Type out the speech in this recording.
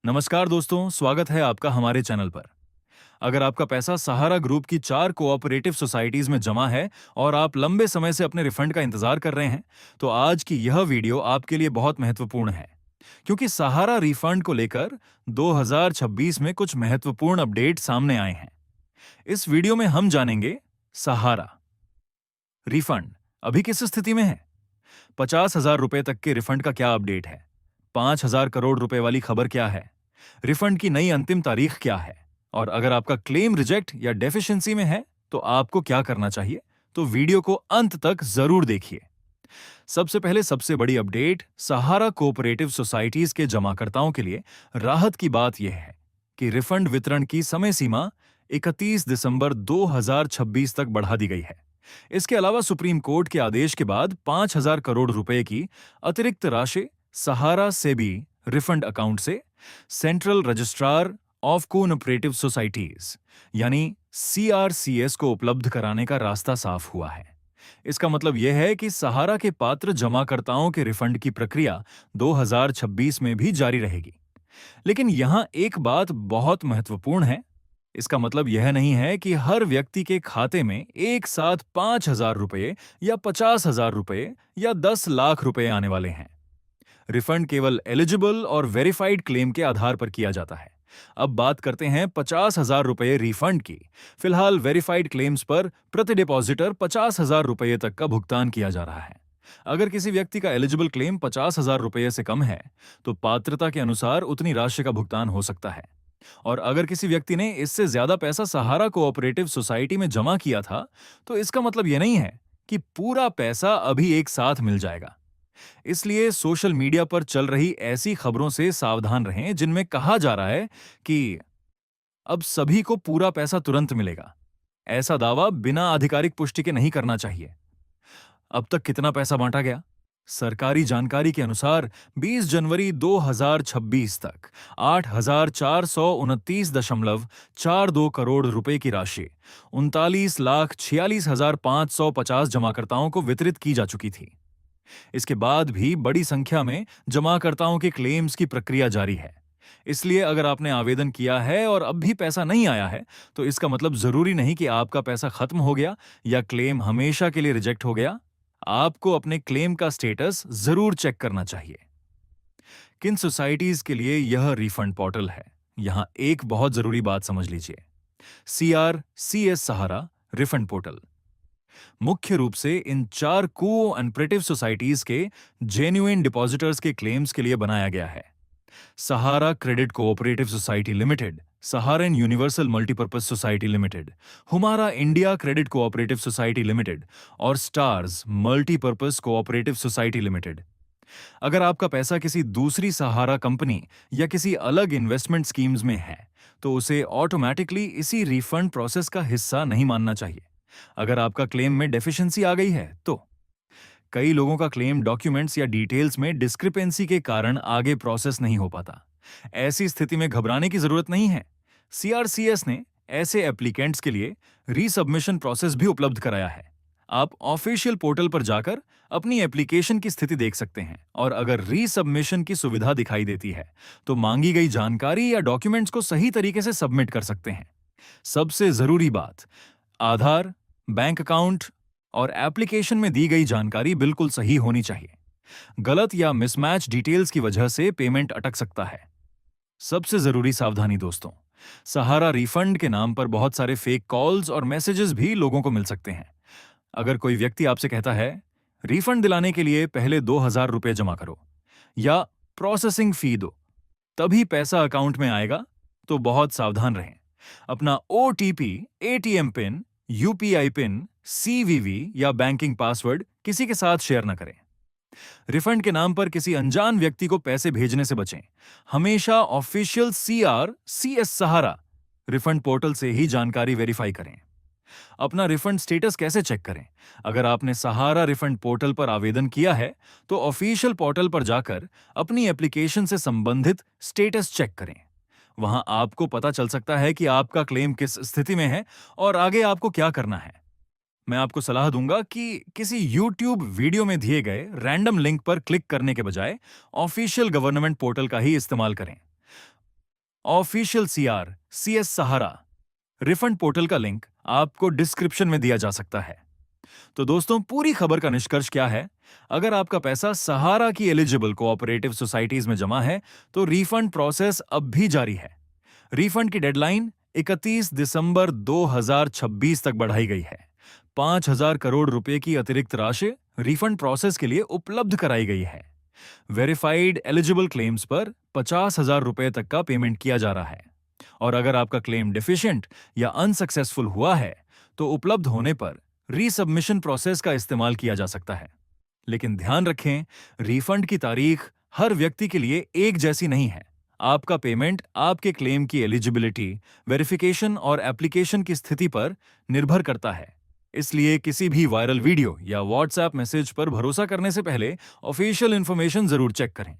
नमस्कार दोस्तों, स्वागत है आपका हमारे चैनल पर। अगर आपका पैसा सहारा ग्रुप की 4 कोऑपरेटिव सोसाइटीज में जमा है और आप लंबे समय से अपने रिफंड का इंतजार कर रहे हैं, तो आज की यह वीडियो आपके लिए बहुत महत्वपूर्ण है। क्योंकि सहारा रिफंड को लेकर 2026 में कुछ महत्वपूर्ण अपडेट सामने आए हैं। इस वीडियो में हम जानेंगे सहारा रिफंड अभी किस स्थिति में है, 50,000 रुपए तक के रिफंड का क्या अपडेट है, 5,000 करोड़ रुपए वाली खबर क्या है, रिफंड की नई अंतिम तारीख क्या है, और अगर आपका क्लेम रिजेक्ट या डेफिशिएंसी में है तो आपको क्या करना चाहिए। तो वीडियो को अंत तक जरूर देखिए। सबसे पहले सबसे बड़ी अपडेट, सहारा कोऑपरेटिव सोसाइटीज के जमाकर्ताओं के लिए राहत की बात यह है कि रिफंड वितरण की समय सीमा 31 दिसंबर 2026 तक बढ़ा दी गई है। इसके अलावा सुप्रीम कोर्ट के आदेश के बाद 5,000 करोड़ रुपए की अतिरिक्त राशि सहारा सेबी रिफंड अकाउंट से central registrar of cooperative societies यानी सीआरसीएस को उपलब्ध कराने का रास्ता साफ हुआ है। इसका मतलब यह है कि सहारा के पात्र जमाकर्ताओं के रिफंड की प्रक्रिया 2026 में भी जारी रहेगी। लेकिन यहां एक बात बहुत महत्वपूर्ण है। इसका मतलब यह नहीं है कि हर व्यक्ति के खाते में एक साथ 5,000 रुपए या 50,000 रुपए या 10 लाख रुपए आने वाले हैं। रिफंड केवल एलिजिबल और वेरीफाइड क्लेम के आधार पर किया जाता है। अब बात करते हैं 50,000 रुपए रिफंड की। फिलहाल वेरीफाइड क्लेम्स पर प्रति डिपॉजिटर 50,000 रुपए तक का भुगतान किया जा रहा है। अगर किसी व्यक्ति का एलिजिबल क्लेम 50,000 रुपए से कम है तो पात्रता के अनुसार उतनी राशि का भुगतान हो सकता है। और अगर किसी व्यक्ति ने इससे ज्यादा पैसा सहारा कोऑपरेटिव सोसाइटी में जमा किया था तो इसका मतलब यह नहीं है कि पूरा पैसा अभी एक साथ मिल जाएगा। इसलिए सोशल मीडिया पर चल रही ऐसी खबरों से सावधान रहें जिनमें कहा जा रहा है कि अब सभी को पूरा पैसा तुरंत मिलेगा। ऐसा दावा बिना आधिकारिक पुष्टि के नहीं करना चाहिए। अब तक कितना पैसा बांटा गया? सरकारी जानकारी के अनुसार 20 जनवरी 2026 तक 8,429.42 करोड़ रुपए की राशि 39,46,550 जमाकर्ताओं को वितरित की जा चुकी थी। इसके बाद भी बड़ी संख्या में जमाकर्ताओं के क्लेम्स की प्रक्रिया जारी है। इसलिए अगर आपने आवेदन किया है और अब भी पैसा नहीं आया है तो इसका मतलब जरूरी नहीं कि आपका पैसा खत्म हो गया या क्लेम हमेशा के लिए रिजेक्ट हो गया। आपको अपने क्लेम का स्टेटस जरूर चेक करना चाहिए। किन सोसाइटीज के लिए यह रिफंड पोर्टल है, यहां एक बहुत जरूरी बात समझ लीजिए। सीआरसीएस सहारा रिफंड पोर्टल मुख्य रूप से इन 4 कोऑपरेटिव सोसाइटीज के जेन्युइन डिपॉजिटर्स के क्लेम्स के लिए बनाया गया है। Sahara credit cooperative society limited, Saharayn universal multipurpose society limited, Humara India credit cooperative society limited और stars multipurpose cooperative society limited. अगर आपका पैसा किसी दूसरी सहारा कंपनी या किसी अलग इन्वेस्टमेंट स्कीम्स में है तो उसे ऑटोमेटिकली इसी रिफंड प्रोसेस का हिस्सा नहीं मानना चाहिए। अगर आपका क्लेम में डेफिशिएंसी आ गई है तो कई लोगों का क्लेम डॉक्यूमेंट्स या डिटेल्स में डिस्क्रिपेंसी के कारण आगे प्रोसेस नहीं हो पाता। ऐसी स्थिति में घबराने की जरूरत नहीं है। सीआरसीएस ने ऐसे एप्लीकेंट्स के लिए रीसबमिशन प्रोसेस भी उपलब्ध कराया है। आप ऑफिशियल पोर्टल पर जाकर अपनी एप्लीकेशन की स्थिति देख सकते हैं और अगर रीसबमिशन की सुविधा दिखाई देती है तो मांगी गई जानकारी या डॉक्यूमेंट्स को सही तरीके से सबमिट कर सकते हैं। सबसे जरूरी बात, आधार, बैंक अकाउंट और एप्लीकेशन में दी गई जानकारी बिल्कुल सही होनी चाहिए। गलत या मिसमैच डिटेल्स की वजह से पेमेंट अटक सकता है। सबसे जरूरी सावधानी दोस्तों, सहारा रिफंड के नाम पर बहुत सारे फेक कॉल्स और मैसेजेस भी लोगों को मिल सकते हैं। अगर कोई व्यक्ति आपसे कहता है रिफंड दिलाने के लिए पहले 2,000 रुपए जमा करो या प्रोसेसिंग फी दो तभी पैसा अकाउंट में आएगा, तो बहुत सावधान रहें। अपना OTP, ATM pin, UPI pin, CVV या बैंकिंग पासवर्ड किसी के साथ शेयर न करें। रिफंड के नाम पर किसी अनजान व्यक्ति को पैसे भेजने से बचें। हमेशा ऑफिशियल सीआरसीएस सहारा रिफंड पोर्टल से ही जानकारी वेरीफाई करें। अपना रिफंड स्टेटस कैसे चेक करें? अगर आपने सहारा रिफंड पोर्टल पर आवेदन किया है तो ऑफिशियल पोर्टल पर जाकर अपनी एप्लीकेशन से संबंधित स्टेटस चेक करें। वहां आपको पता चल सकता है कि आपका क्लेम किस स्थिति में है और आगे आपको क्या करना है। मैं आपको सलाह दूंगा कि किसी YouTube वीडियो में दिए गए रैंडम लिंक पर क्लिक करने के बजाय ऑफिशियल गवर्नमेंट पोर्टल का ही इस्तेमाल करें। ऑफिशियल सीआर CS सहारा रिफंड पोर्टल का लिंक आपको डिस्क्रिप्शन में दिया जा सकता है। तो दोस्तों, पूरी खबर का निष्कर्ष क्या है? अगर आपका पैसा सहारा की एलिजिबल कोऑपरेटिव सोसाइटीज में जमा है तो रिफंड प्रोसेस अब भी जारी है। रिफंड की डेडलाइन 31 दिसंबर 2026 तक बढ़ाई गई है। 5,000 करोड़ रुपए की अतिरिक्त राशि रिफंड प्रोसेस के लिए उपलब्ध कराई गई है। वेरीफाइड एलिजिबल क्लेम्स पर 50,000 रुपए तक का पेमेंट किया जा रहा है। और अगर आपका क्लेम डिफिशिएंट या अनसक्सेसफुल हुआ है तो उपलब्ध होने पर रीसबमिशन प्रोसेस का इस्तेमाल किया जा सकता है। लेकिन ध्यान रखें, रिफंड की तारीख हर व्यक्ति के लिए एक जैसी नहीं है। आपका पेमेंट आपके क्लेम की एलिजिबिलिटी, वेरिफिकेशन और एप्लीकेशन की स्थिति पर निर्भर करता है। इसलिए किसी भी वायरल वीडियो या व्हाट्सएप मैसेज पर भरोसा करने से पहले ऑफिशियल इंफॉर्मेशन जरूर चेक करें।